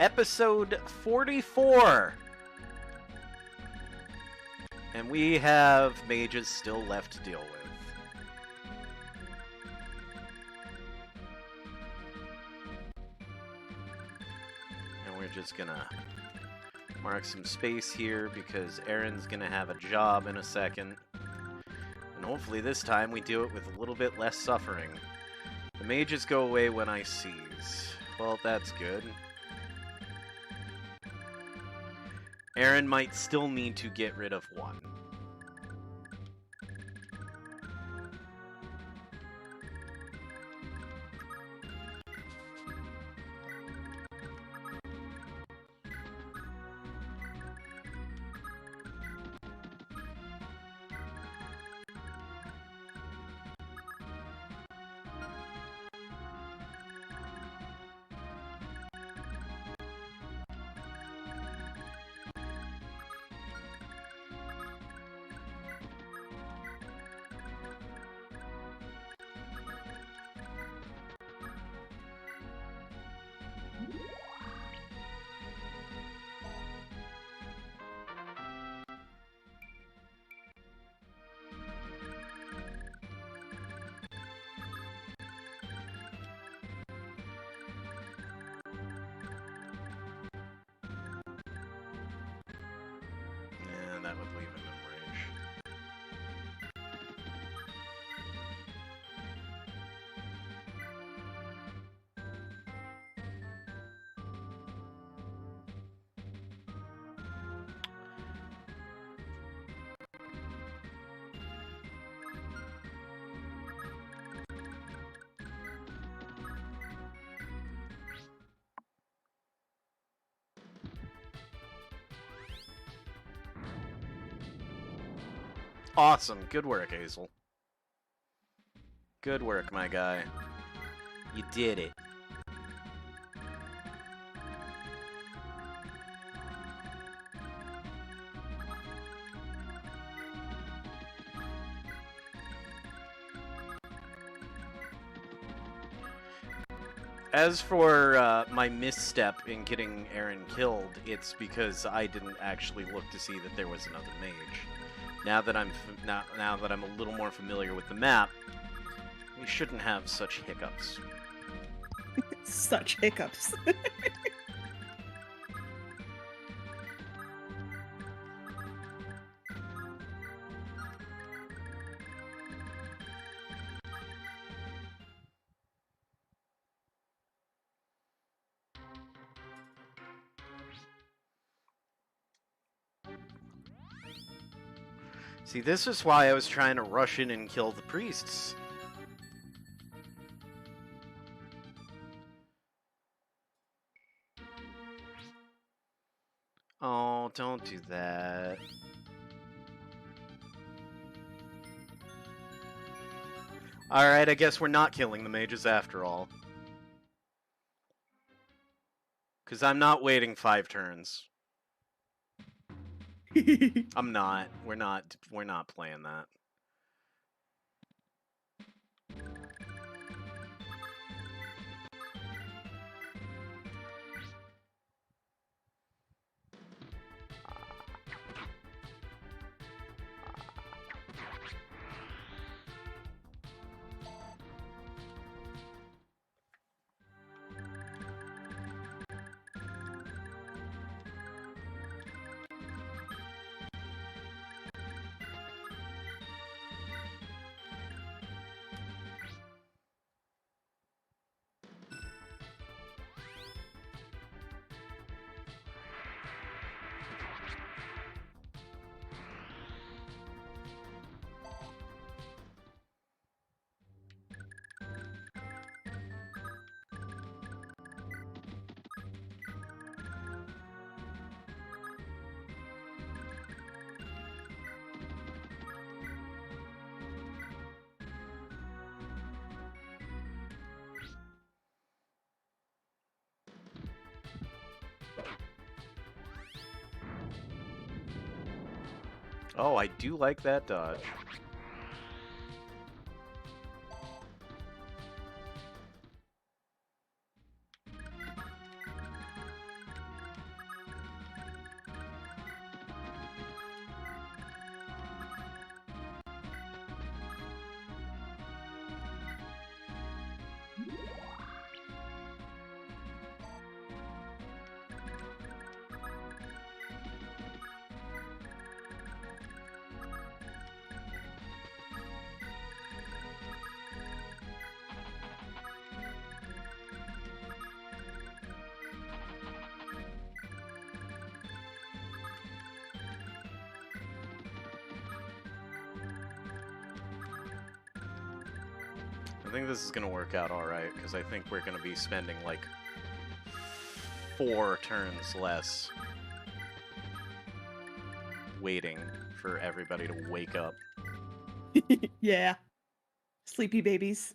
Episode 44! And we have mages still left to deal with. And we're just gonna mark some space here because Aaron's gonna have a job in a second. And hopefully this time we do it with a little bit less suffering. The mages go away when I seize. Well, that's good. Aaron might still need to get rid of one. And that would leave him in range. Awesome. Good work, Hazel. Good work, my guy. You did it. As for my misstep in getting Aaron killed, it's because I didn't actually look to see that there was another mage. Now that I'm a little more familiar with the map, we shouldn't have such hiccups. Such hiccups. See, this is why I was trying to rush in and kill the priests. Oh, don't do that. Alright, I guess we're not killing the mages after all. Because I'm not waiting 5 turns. I'm not. We're not playing that. Oh, I do like that dodge. think this is going to work out alright, because I think we're going to be spending, like, 4 turns less waiting for everybody to wake up. Yeah. Sleepy babies.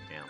Damn.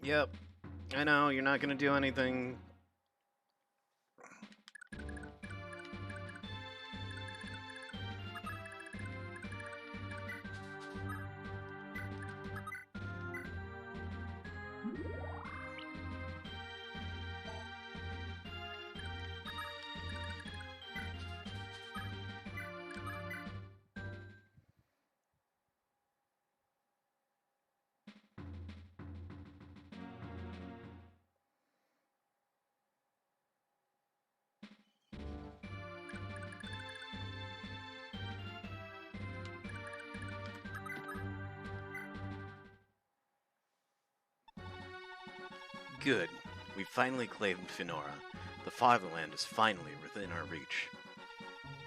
Yep. I know, you're not gonna do anything. Good. We've finally claimed Finora. The fatherland is finally within our reach.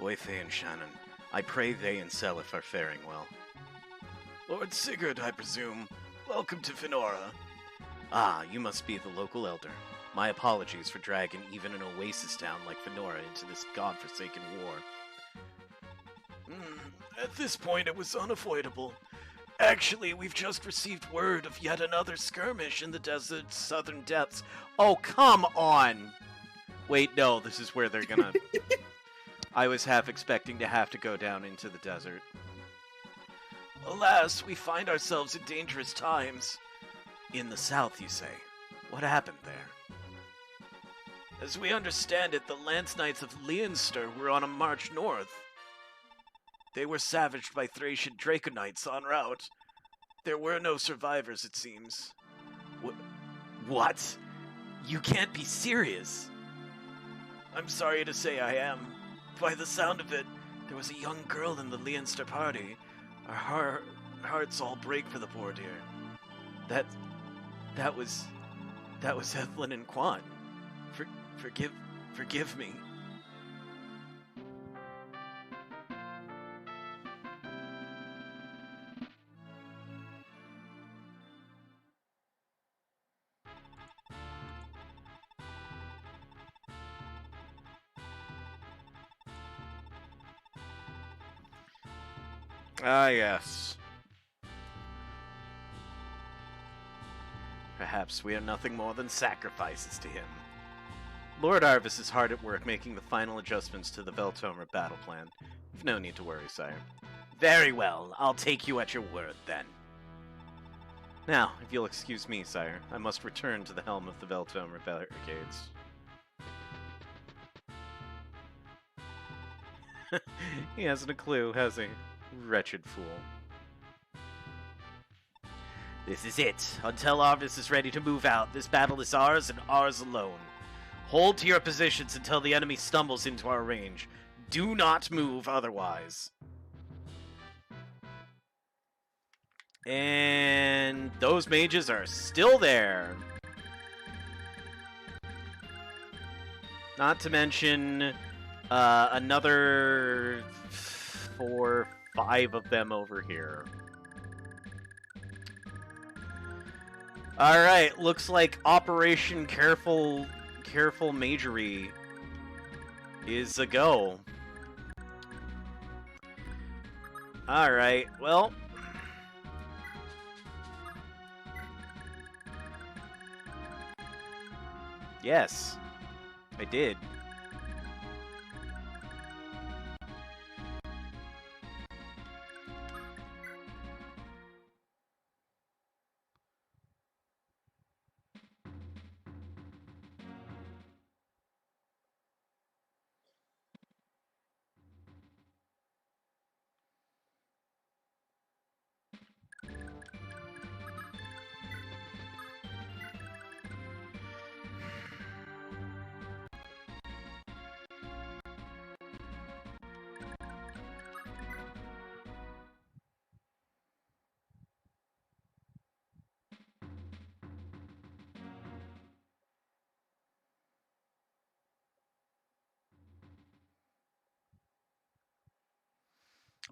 Boyfei and Shannon, I pray they and Seliph are faring well. Lord Sigurd, I presume. Welcome to Finora. Ah, you must be the local elder. My apologies for dragging even an oasis town like Finora into this godforsaken war. At this point, it was unavoidable. Actually, we've just received word of yet another skirmish in the desert's southern depths. Oh, come on! Wait, no, this is where they're gonna... I was half expecting to have to go down into the desert. Alas, we find ourselves in dangerous times. In the south, you say? What happened there? As we understand it, the Lance Knights of Leonster were on a march north. They were savaged by Thracian Draconites en route. There were no survivors, it seems. What? You can't be serious. I'm sorry to say I am. By the sound of it, there was a young girl in the Leonster party. Our hearts all break for the poor dear. That was Ethlyn and Quan. Forgive me. Ah, yes. Perhaps we are nothing more than sacrifices to him. Lord Arvis is hard at work making the final adjustments to the Veltomer battle plan. You've no need to worry, sire. Very well, I'll take you at your word, then. Now, if you'll excuse me, sire, I must return to the helm of the Veltomer barricades. He hasn't a clue, has he? Wretched fool. This is it. Until Arvis is ready to move out, this battle is ours and ours alone. Hold to your positions until the enemy stumbles into our range. Do not move otherwise. And those mages are still there. Not to mention another 4, 5 of them over here. Alright, looks like Operation Careful Magery is a go. Alright, well. Yes, I did.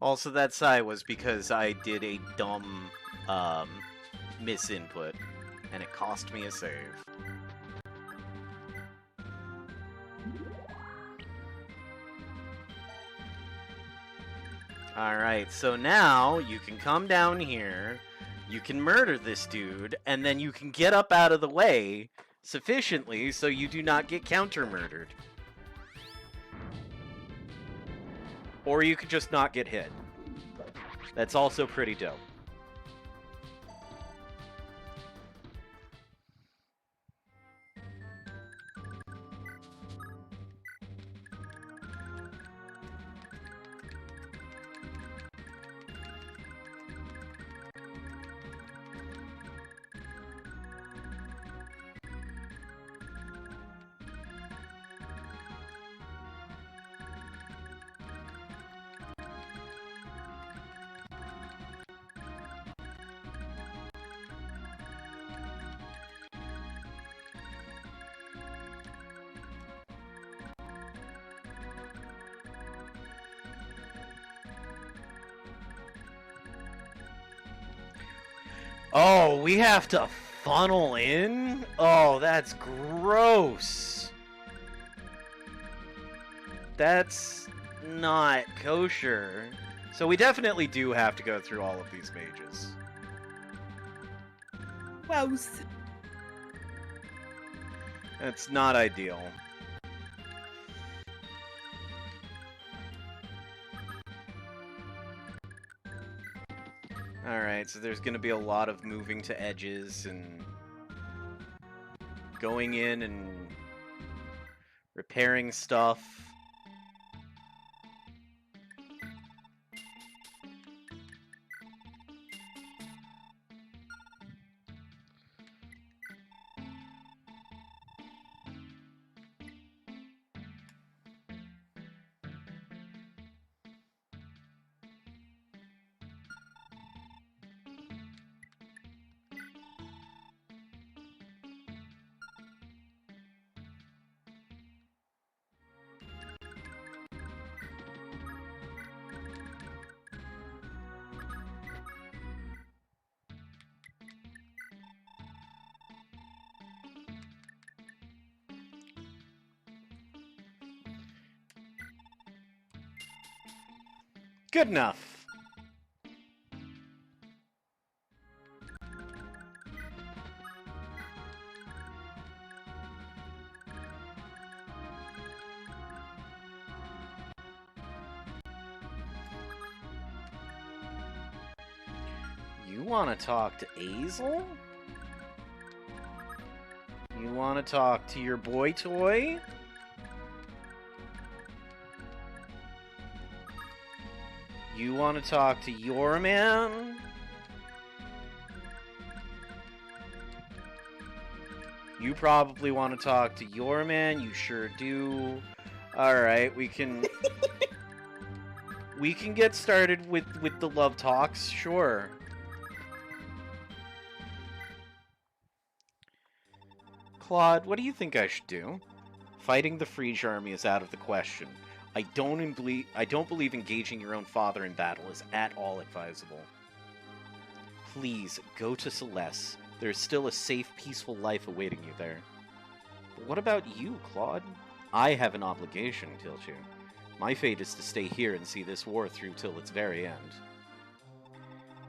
Also, that sigh was because I did a dumb misinput, and it cost me a save. Alright, so now you can come down here, you can murder this dude, and then you can get up out of the way sufficiently so you do not get counter-murdered. Or you could just not get hit. That's also pretty dope. Oh, we have to funnel in? Oh, that's gross. That's not kosher. So we definitely do have to go through all of these mages. Wows. That's not ideal. Alright, so there's going to be a lot of moving to edges and going in and repairing stuff. Good enough. You want to talk to Azel? You want to talk to your boy toy? You want to talk to your man? You probably want to talk to your man. You sure do. Alright, we can... we can get started with the love talks, sure. Claude, what do you think I should do? Fighting the Frege army is out of the question. I don't believe engaging your own father in battle is at all advisable. Please, go to Celeste. There is still a safe, peaceful life awaiting you there. But what about you, Claude? I have an obligation, Tilchu. My fate is to stay here and see this war through till its very end.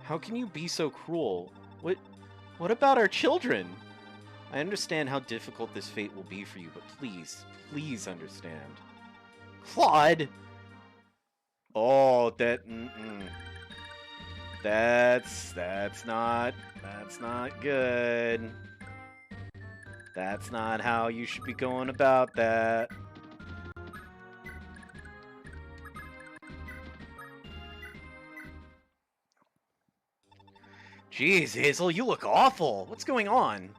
How can you be so cruel? What about our children? I understand how difficult this fate will be for you, but please, please understand. Claude! Oh, that's not good. That's not how you should be going about that. Jeez, Hazel, you look awful. What's going on?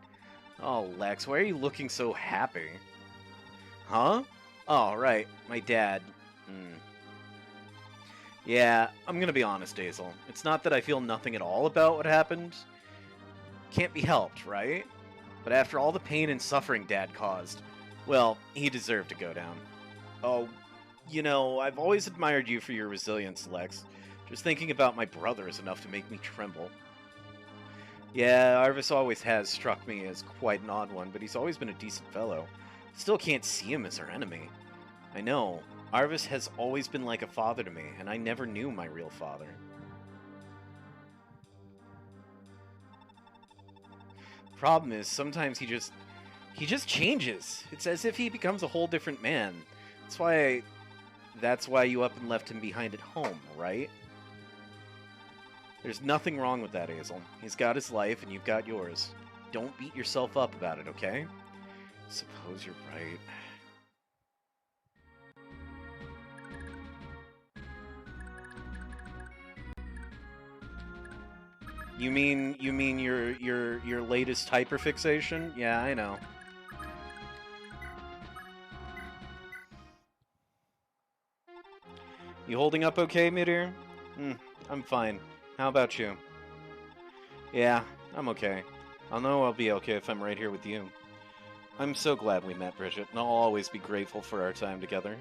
Oh, Lex, why are you looking so happy? Huh? Oh, right. My dad. Yeah, I'm gonna be honest, Hazel. It's not that I feel nothing at all about what happened. Can't be helped, right? But after all the pain and suffering Dad caused, well, he deserved to go down. Oh, you know, I've always admired you for your resilience, Lex. Just thinking about my brother is enough to make me tremble. Yeah, Arvis always has struck me as quite an odd one, but he's always been a decent fellow. Still can't see him as our enemy. I know. Arvis has always been like a father to me, and I never knew my real father. Problem is, sometimes he just changes. It's as if he becomes a whole different man. That's why you up and left him behind at home, right? There's nothing wrong with that, Hazel. He's got his life, and you've got yours. Don't beat yourself up about it, okay? Suppose you're right. You mean your latest hyperfixation? Yeah, I know. You holding up okay, Midir? I'm fine. How about you? Yeah, I'm okay. I'll know I'll be okay if I'm right here with you. I'm so glad we met, Bridget, and I'll always be grateful for our time together.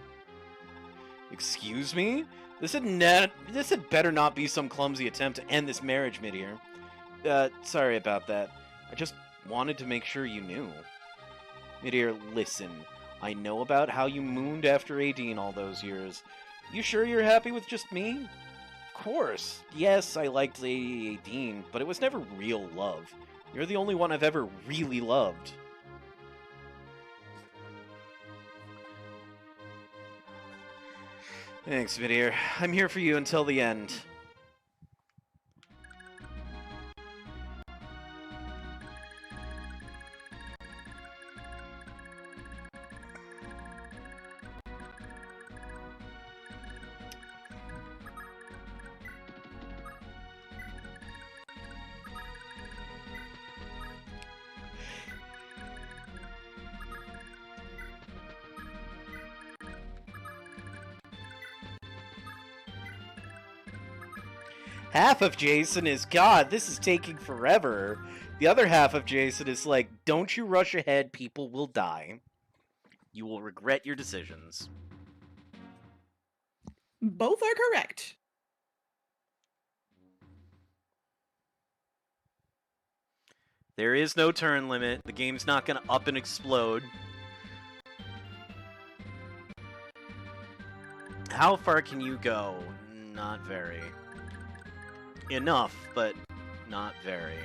Excuse me? This had better not be some clumsy attempt to end this marriage, Midir. Sorry about that. I just wanted to make sure you knew. Midir, listen. I know about how you mooned after Aideen all those years. You sure you're happy with just me? Of course. Yes, I liked Lady Aideen, but it was never real love. You're the only one I've ever really loved. Thanks, Midir. I'm here for you until the end. Half of Jason is, God, this is taking forever. The other half of Jason is like, don't you rush ahead, people will die. You will regret your decisions. Both are correct. There is no turn limit. The game's not going to up and explode. How far can you go? Not very. Enough, but not very.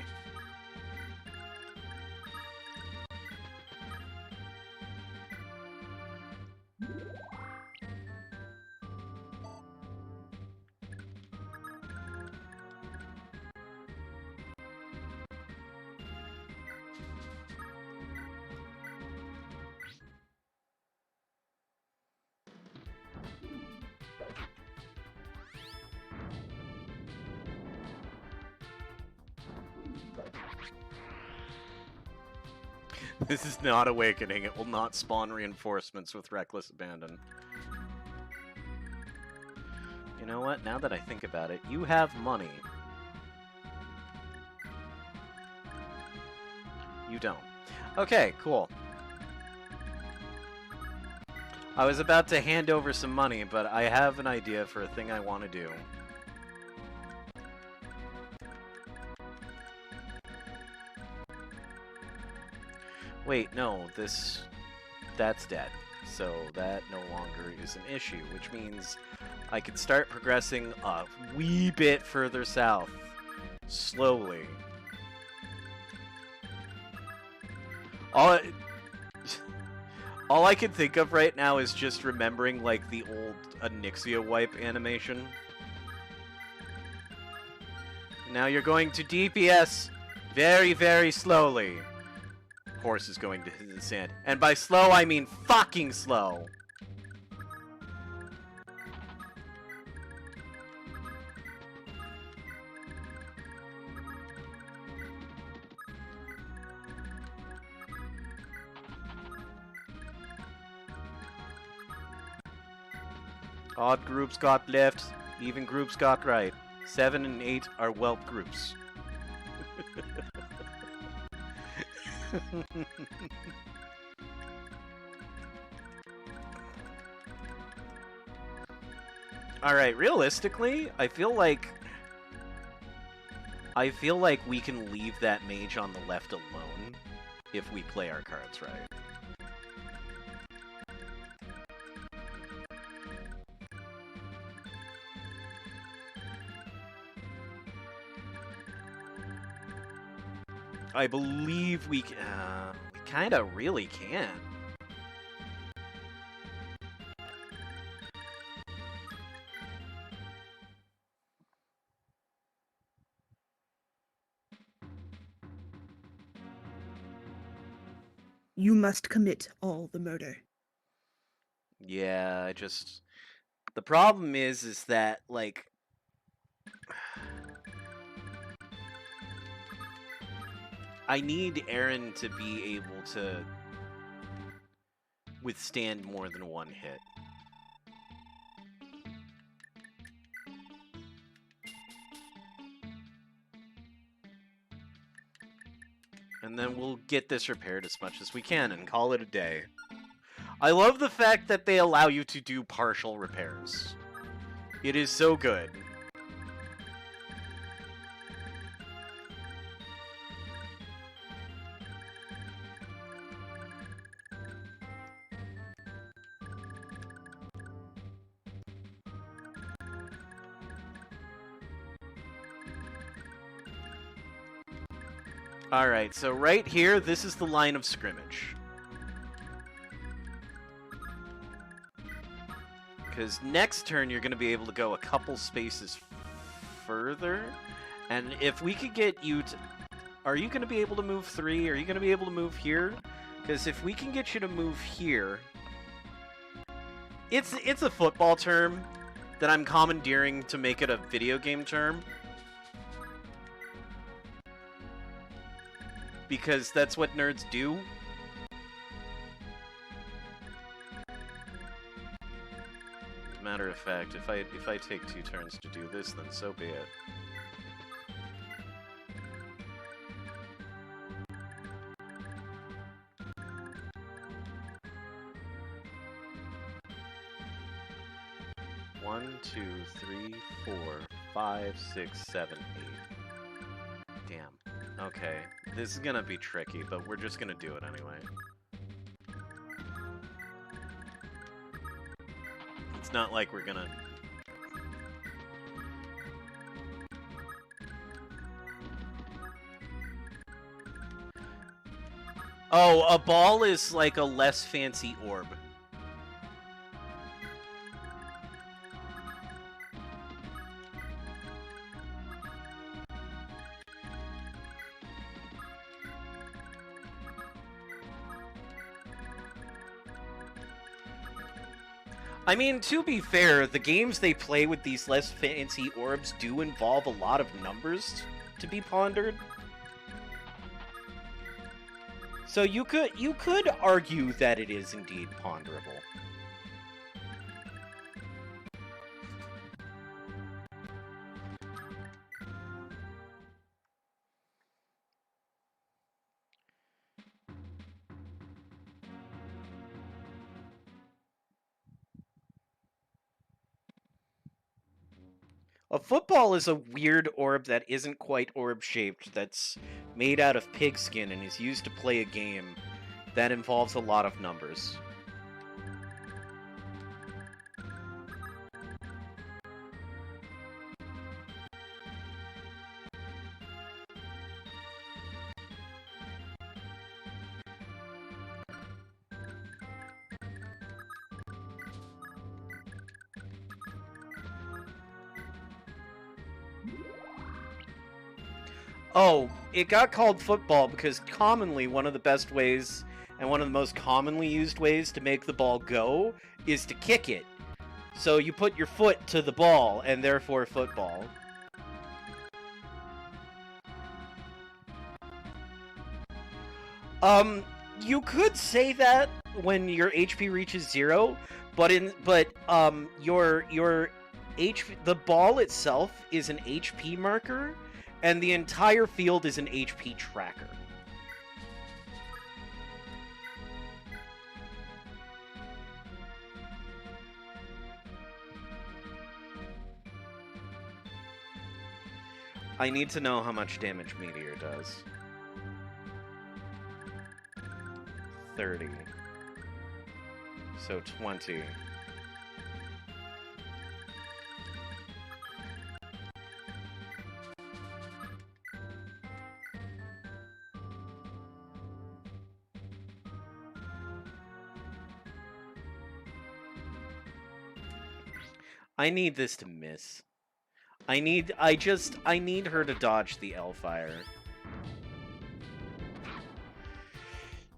This is not Awakening. It will not spawn reinforcements with Reckless Abandon. You know what? Now that I think about it, you have money. You don't. Okay, cool. I was about to hand over some money, but I have an idea for a thing I want to do. Wait, no, that's dead. So that no longer is an issue, which means I can start progressing a wee bit further south. Slowly. All I can think of right now is just remembering, like, the old Anixia wipe animation. Now you're going to DPS very, very slowly. Horse is going to hit the sand. And by slow, I mean fucking slow. Odd groups got left, even groups got right. 7 and 8 are whelp groups. Alright, realistically, I feel like we can leave that mage on the left alone if we play our cards right. I believe we kind of really can. You must commit all the murder. Yeah, the problem is that, like, I need Aaron to be able to withstand more than one hit. And then we'll get this repaired as much as we can and call it a day. I love the fact that they allow you to do partial repairs. It is so good. Alright, so right here, this is the line of scrimmage. Because next turn, you're going to be able to go a couple spaces further. And if we could get you to... Are you going to be able to move 3? Are you going to be able to move here? Because if we can get you to move here... It's a football term that I'm commandeering to make it a video game term. Because that's what nerds do. Matter of fact, if I take 2 turns to do this, then so be it. One, 2, 3, 4, 5, 6, 7, 8. Damn. Okay, this is gonna be tricky, but we're just gonna do it anyway. It's not like we're gonna... Oh, a ball is like a less fancy orb. I mean, to be fair, the games they play with these less fancy orbs do involve a lot of numbers to be pondered. So you could argue that it is indeed ponderable. A football is a weird orb that isn't quite orb-shaped, that's made out of pigskin and is used to play a game that involves a lot of numbers. Oh, it got called football because commonly one of the best ways and one of the most commonly used ways to make the ball go is to kick it. So you put your foot to the ball and therefore football. You could say that when your HP reaches 0, but your the ball itself is an HP marker, and the entire field is an HP tracker. I need to know how much damage Meteor does. 30. So 20. I need this to miss. I need her to dodge the Hellfire.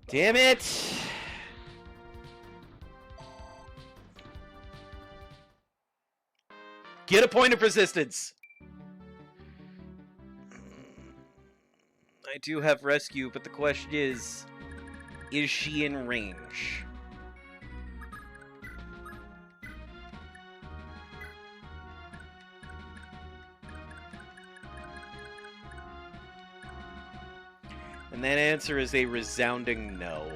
Damn it! Get a point of resistance! I do have rescue, but the question is she in range? And that answer is a resounding no.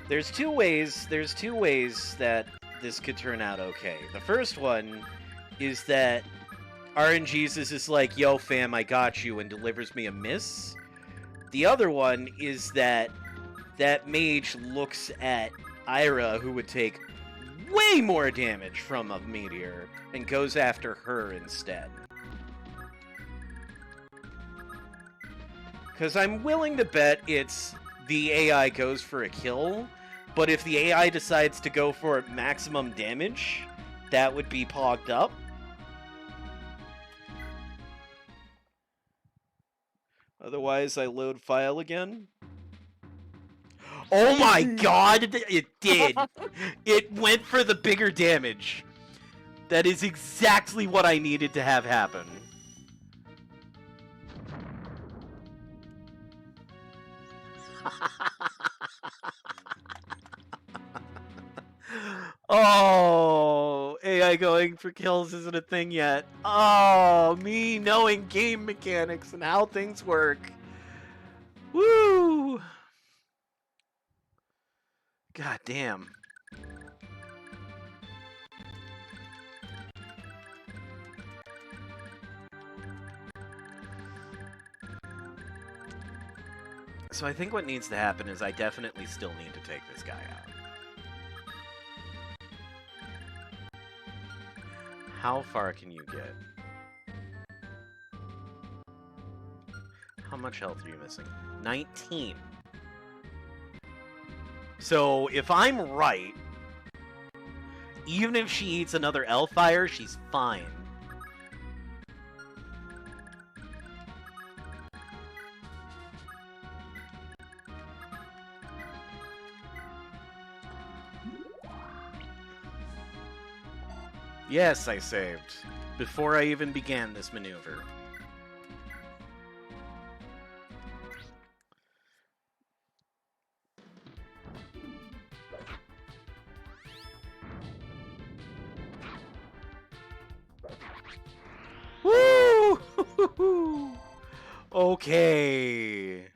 There's two ways that this could turn out okay. The first one is that RNGesus is like, yo fam, I got you, and delivers me a miss. The other one is that mage looks at Ira, who would take way more damage from a meteor, and goes after her instead. Because I'm willing to bet it's the AI goes for a kill, but if the AI decides to go for maximum damage, that would be pogged up. Otherwise, I load file again. Oh my god, it did! It went for the bigger damage. That is exactly what I needed to have happen. Oh, AI going for kills isn't a thing yet. Oh, me knowing game mechanics and how things work. Woo! God damn. So I think what needs to happen is I definitely still need to take this guy out. How far can you get? How much health are you missing? 19. So, if I'm right, even if she eats another Elfire, she's fine. Yes, I saved. Before I even began this maneuver. Woo! Okay.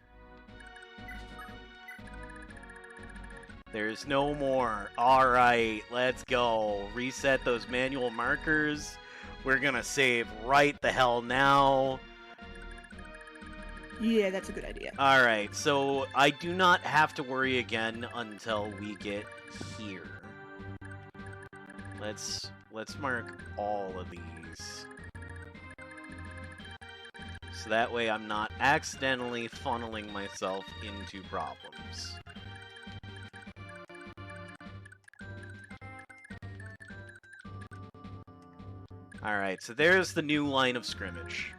There's no more. Alright, let's go. Reset those manual markers. We're gonna save right the hell now. Yeah, that's a good idea. Alright, so I do not have to worry again until we get here. Let's mark all of these. So that way I'm not accidentally funneling myself into problems. Alright, so there's the new line of scrimmage.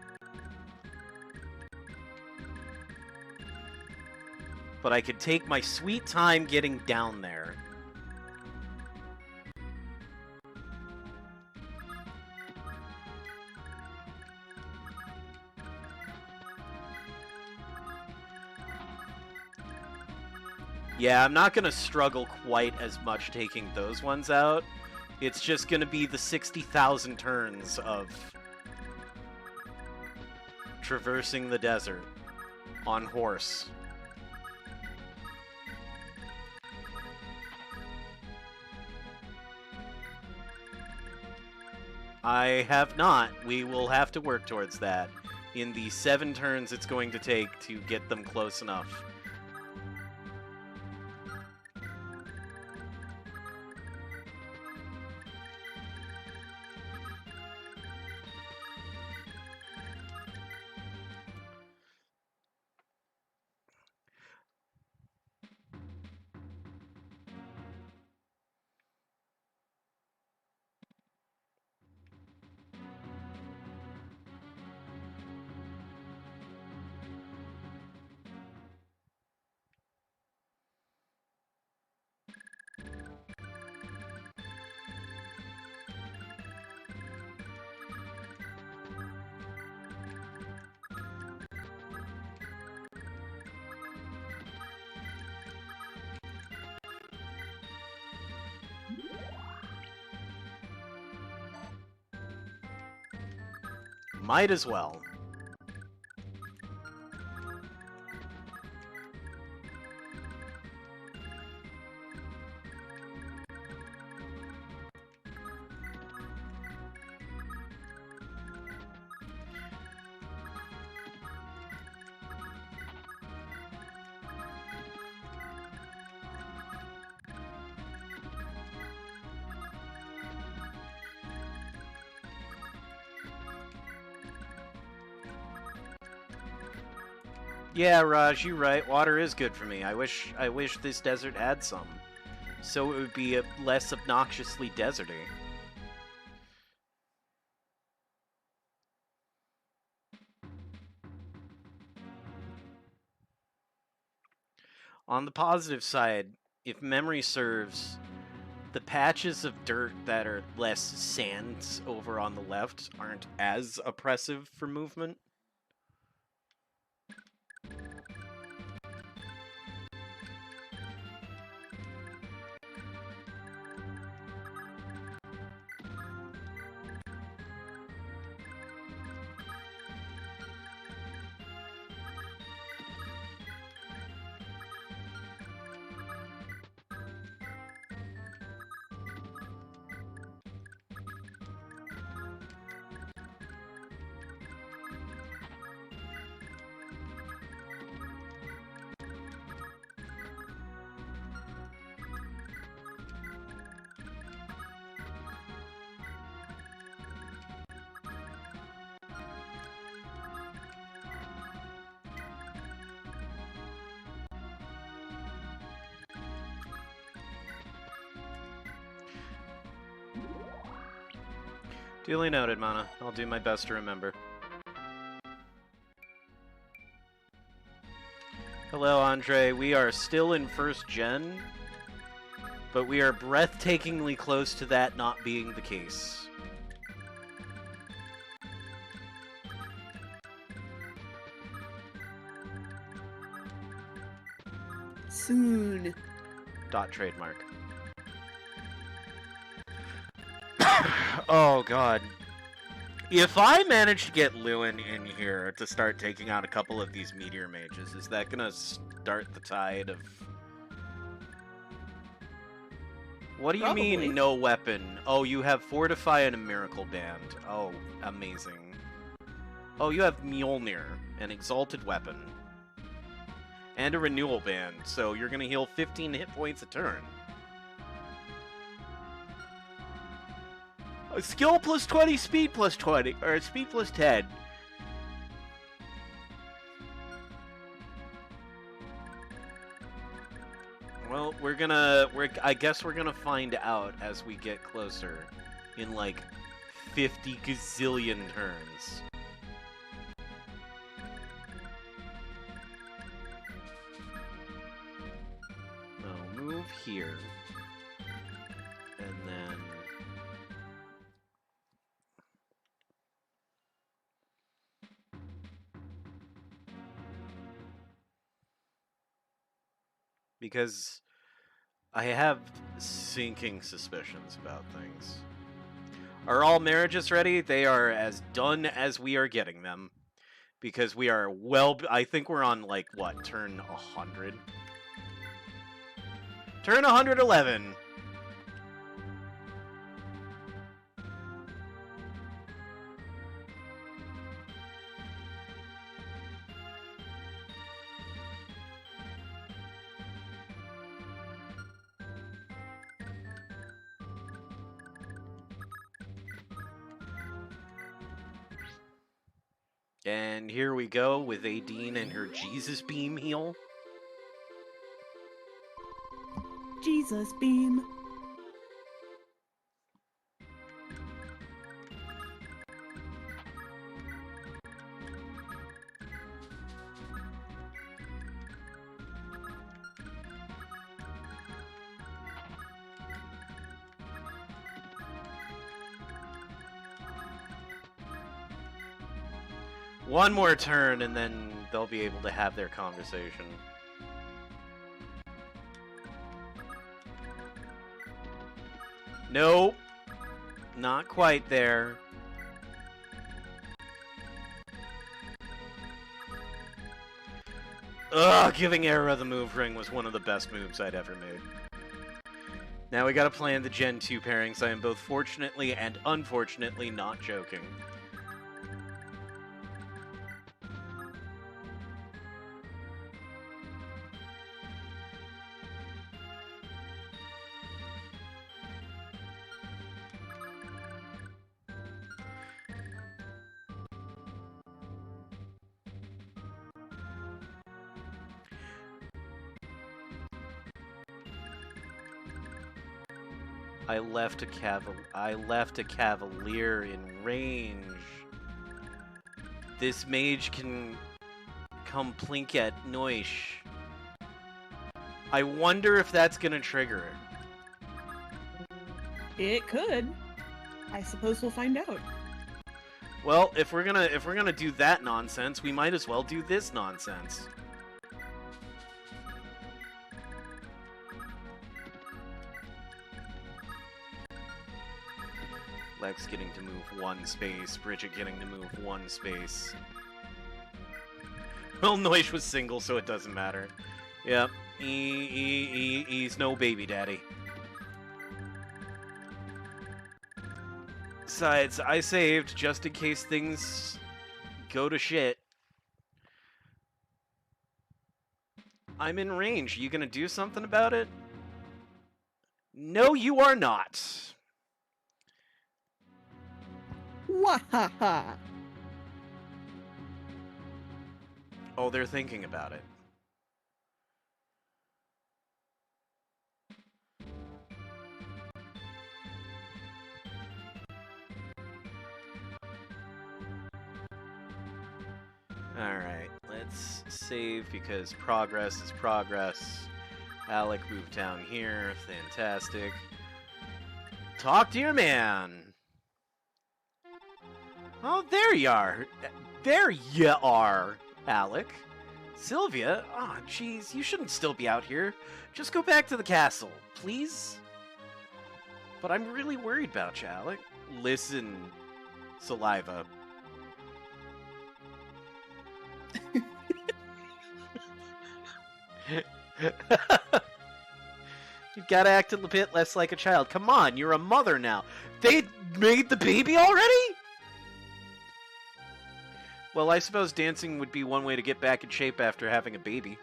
But I could take my sweet time getting down there. Yeah, I'm not going to struggle quite as much taking those ones out. It's just going to be the 60,000 turns of traversing the desert on horse. I have not. We will have to work towards that. In the 7 turns it's going to take to get them close enough. Might as well. Yeah, Raj, you're right. Water is good for me. I wish this desert had some. So it would be less obnoxiously deserty. On the positive side, if memory serves, the patches of dirt that are less sands over on the left aren't as oppressive for movement. Duly noted, Mana. I'll do my best to remember. Hello, Andre. We are still in first gen, but we are breathtakingly close to that not being the case. Soon. Trademark. Oh, God. If I manage to get Lewin in here to start taking out a couple of these meteor mages, is that gonna start the tide of... What do you Probably. mean, no weapon? Oh, you have Fortify and a Miracle Band. Oh, amazing. Oh, you have Mjolnir, an Exalted Weapon. And a Renewal Band, so you're gonna heal 15 hit points a turn. Skill plus 20, speed plus 20, or speed plus 10. Well, I guess we're gonna find out as we get closer in like 50 gazillion turns. I'll move here. And then... because I have sinking suspicions about things. Are all marriages ready? They are as done as we are getting them. Because we are I think we're on, like, what, turn 100? Turn 111! And here we go with Adine and her Jesus Beam heal. Jesus beam. One more turn, and then they'll be able to have their conversation. Nope. Not quite there. Ugh, giving Era the move ring was one of the best moves I'd ever made. Now we gotta plan the Gen 2 pairings. I am both fortunately and unfortunately not joking. I left a Cavalier in range. This mage can come plink at Noish. I wonder if that's gonna trigger it. It could. I suppose we'll find out. Well, if we're gonna do that nonsense, we might as well do this nonsense. Lex getting to move one space, Bridget getting to move one space. Well, Noish was single, so it doesn't matter. Yep, he's no baby daddy. Besides, I saved just in case things go to shit. I'm in range. You gonna do something about it? No, you are not. Wahaha! Oh, they're thinking about it. Alright, let's save because progress is progress. Alec moved down here. Fantastic. Talk to your man. Oh, there you are. There you are, Alec. Sylvia? Aw, oh, jeez, you shouldn't still be out here. Just go back to the castle, please? But I'm really worried about you, Alec. Listen, Saliva. You've got to act a bit less like a child. Come on, you're a mother now. They made the baby already? Well, I suppose dancing would be one way to get back in shape after having a baby.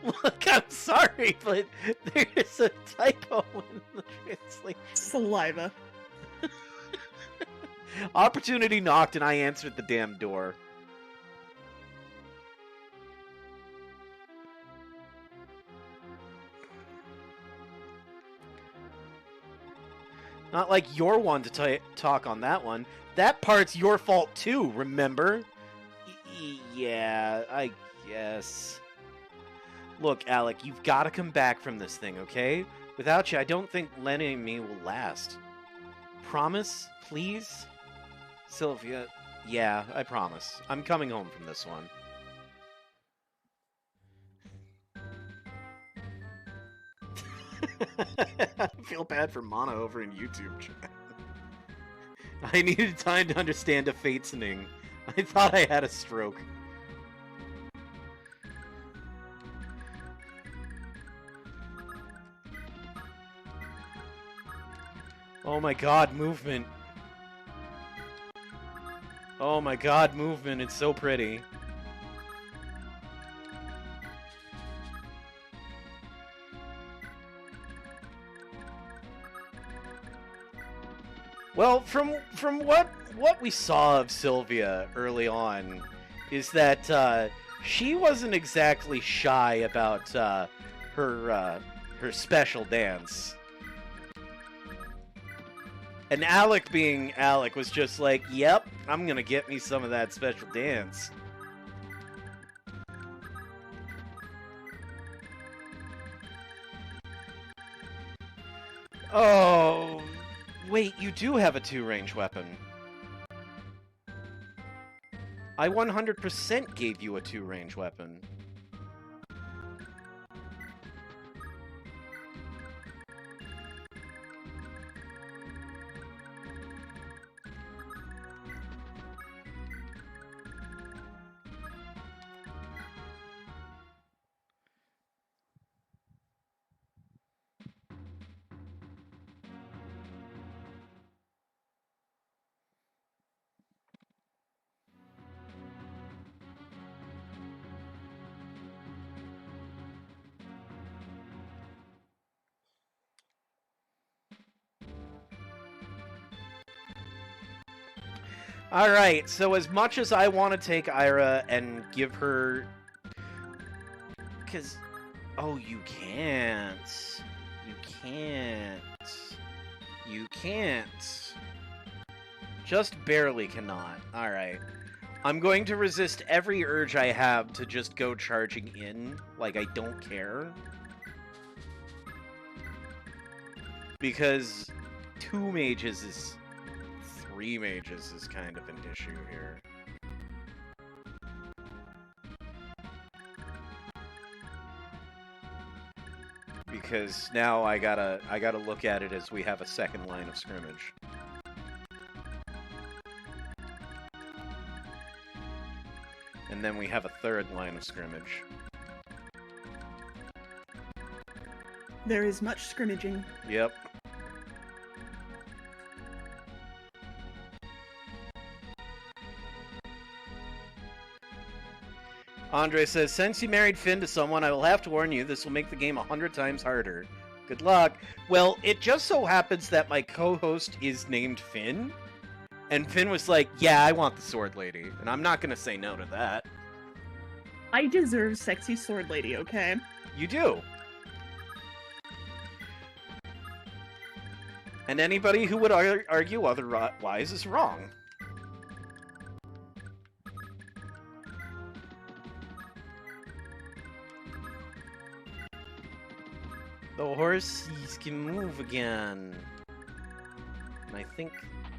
Look, I'm sorry, but there's a typo in the translation. Saliva. Opportunity knocked and I answered the damn door. Not like you're one to talk on that one. That part's your fault too, remember? Yeah, I guess. Look, Alec, you've got to come back from this thing, okay? Without you, I don't think Lenny and me will last. Promise? Please? Sylvia, yeah, I promise. I'm coming home from this one. I feel bad for Mana over in YouTube chat. I needed time to understand a fatening. I thought I had a stroke. Oh my god, movement. Oh my god, movement. It's so pretty. Well, from what we saw of Sylvia early on, is that she wasn't exactly shy about her special dance. And Alec being Alec was just like, yep, I'm gonna get me some of that special dance. Oh, wait, you do have a 2-range weapon. I 100% gave you a 2-range weapon. Alright, so as much as I want to take Ira and give her... Because... Oh, you can't. You can't. You can't. Just barely cannot. Alright. I'm going to resist every urge I have to just go charging in, like I don't care. Because 2 mages is... 3 mages is kind of an issue here. Because now I gotta look at it as we have a second line of scrimmage. And then we have a third line of scrimmage. There is much scrimmaging. Yep. Andre says, since you married Finn to someone, I will have to warn you, this will make the game 100 times harder. Good luck. Well, it just so happens that my co-host is named Finn. And Finn was like, yeah, I want the sword lady. And I'm not going to say no to that. I deserve sexy sword lady, okay? You do. And anybody who would argue otherwise is wrong. The horses can move again. And I think,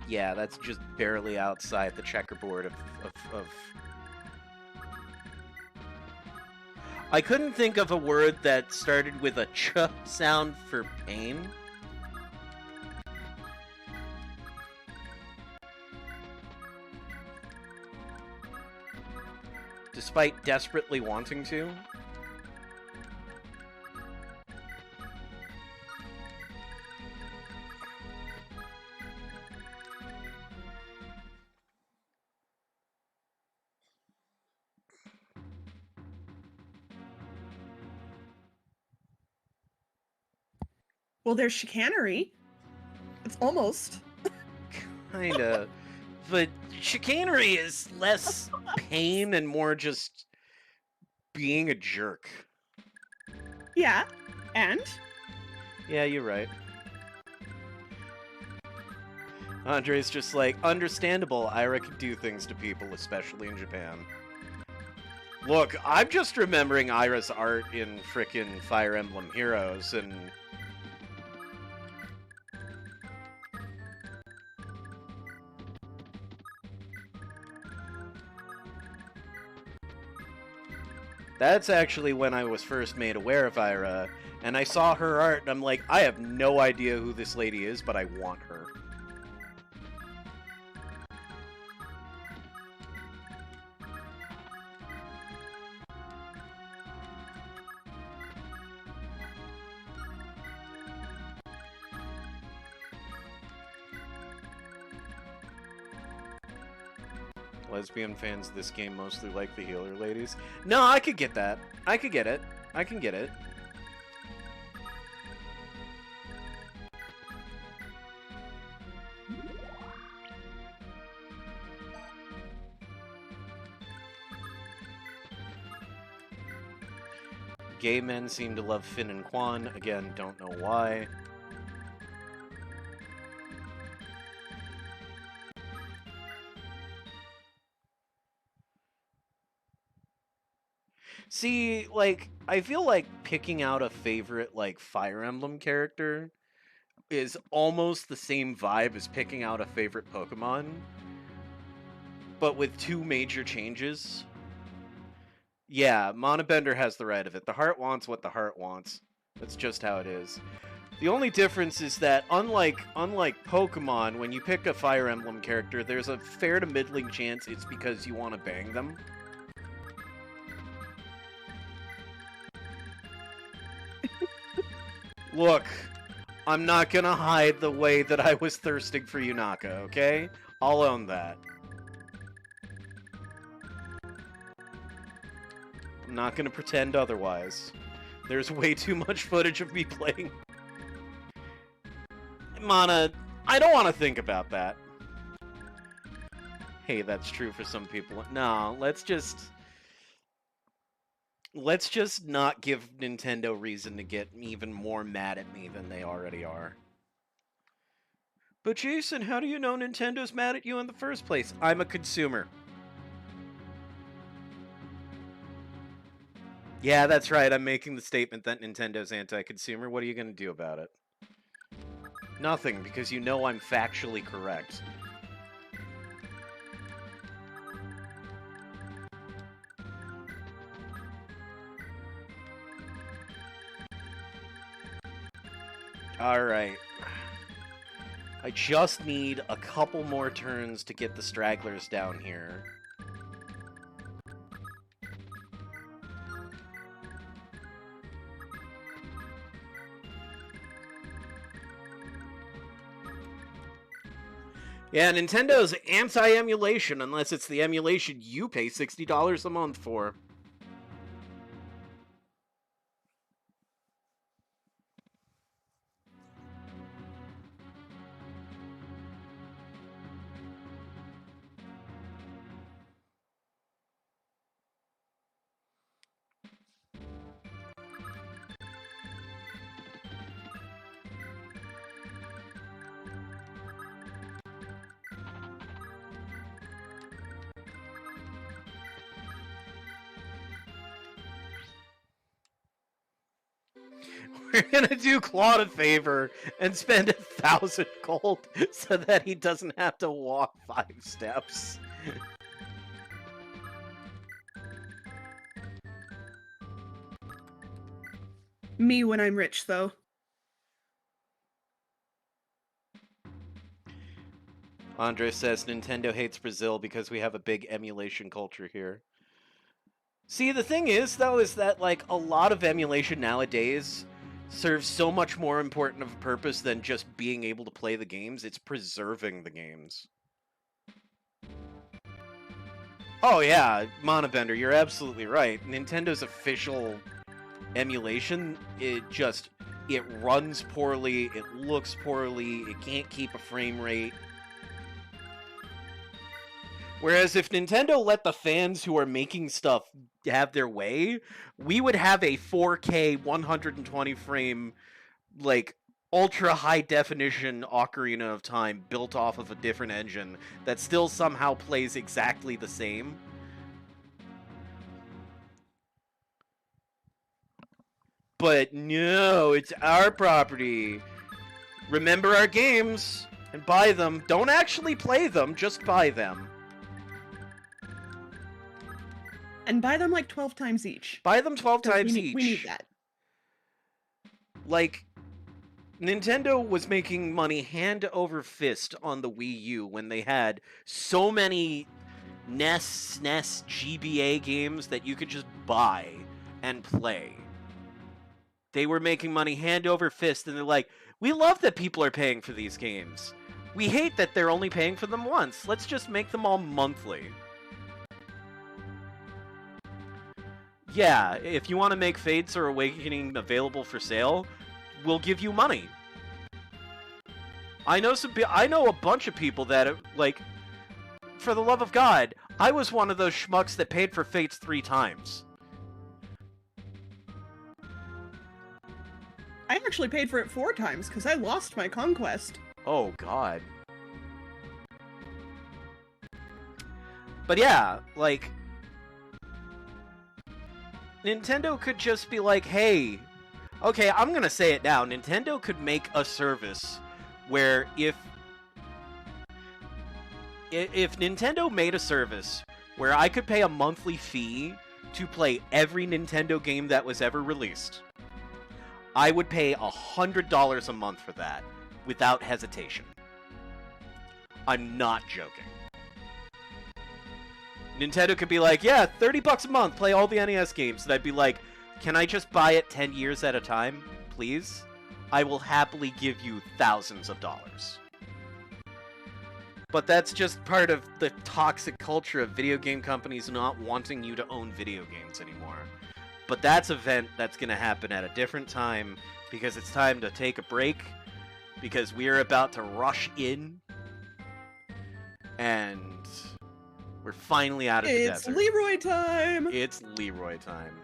yeah, that's just barely outside the checkerboard of... I couldn't think of a word that started with a ch sound for pain. Despite desperately wanting to. Well, there's chicanery. It's almost. Kinda. But chicanery is less pain and more just being a jerk. Yeah, and? Yeah, you're right. Andre's just like, understandable, Ira can do things to people, especially in Japan. Look, I'm just remembering Ira's art in frickin' Fire Emblem Heroes, and... That's actually when I was first made aware of Ira, and I saw her art, and I'm like, I have no idea who this lady is, but I want her. Lesbian fans of this game mostly like the healer ladies. No, I could get that. I could get it. I can get it. Gay men seem to love Finn and Quan. Again, don't know why. See, like, I feel like picking out a favorite, like, Fire Emblem character is almost the same vibe as picking out a favorite Pokemon, but with two major changes. Yeah, Monobender has the right of it. The heart wants what the heart wants. That's just how it is. The only difference is that, unlike Pokemon, when you pick a Fire Emblem character, there's a fair to middling chance it's because you want to bang them. Look, I'm not gonna hide the way that I was thirsting for Yunaka, okay? I'll own that. I'm not gonna pretend otherwise. There's way too much footage of me playing. Mana, I don't want to think about that. Hey, that's true for some people. No, let's just not give Nintendo reason to get even more mad at me than they already are. But Jason, how do you know Nintendo's mad at you in the first place? I'm a consumer. Yeah, that's right. I'm making the statement that Nintendo's anti-consumer. What are you going to do about it? Nothing, because you know I'm factually correct. Alright. I just need a couple more turns to get the stragglers down here. Yeah, Nintendo's anti-emulation unless it's the emulation you pay $60 a month for. We're gonna do Claude a favor and spend 1,000 gold so that he doesn't have to walk 5 steps. Me when I'm rich, though. Andre says Nintendo hates Brazil because we have a big emulation culture here. See, the thing is, though, is that, like, a lot of emulation nowadays serves so much more important of a purpose than just being able to play the games. It's preserving the games. Oh, yeah, Monobender, you're absolutely right. Nintendo's official emulation, it runs poorly, it looks poorly, it can't keep a frame rate. Whereas if Nintendo let the fans who are making stuff have their way, we would have a 4K 120 frame, like, ultra high definition Ocarina of Time built off of a different engine that still somehow plays exactly the same. But no, it's our property. Remember our games and buy them. Don't actually play them, just buy them. And buy them like 12 times each. Buy them 12 times each. We need that. Like, Nintendo was making money hand over fist on the Wii U when they had so many NES, SNES, GBA games that you could just buy and play. They were making money hand over fist, and they're like, we love that people are paying for these games. We hate that they're only paying for them once. Let's just make them all monthly. Yeah, if you want to make Fates or Awakening available for sale, we'll give you money. I know a bunch of people that, like, for the love of God, I was one of those schmucks that paid for Fates 3 times. I actually paid for it 4 times because I lost my Conquest. Oh, God. But yeah, like, Nintendo could just be like, hey, okay, I'm gonna say it now. Nintendo could make a service where if Nintendo made a service where I could pay a monthly fee to play every Nintendo game that was ever released, I would pay $100 a month for that without hesitation. I'm not joking. Nintendo could be like, yeah, $30 a month, play all the NES games. And I'd be like, can I just buy it 10 years at a time, please? I will happily give you thousands of dollars. But that's just part of the toxic culture of video game companies not wanting you to own video games anymore. But that's an event that's going to happen at a different time, because it's time to take a break, because we are about to rush in, and we're finally out of the desert. It's Leroy time! It's Leroy time.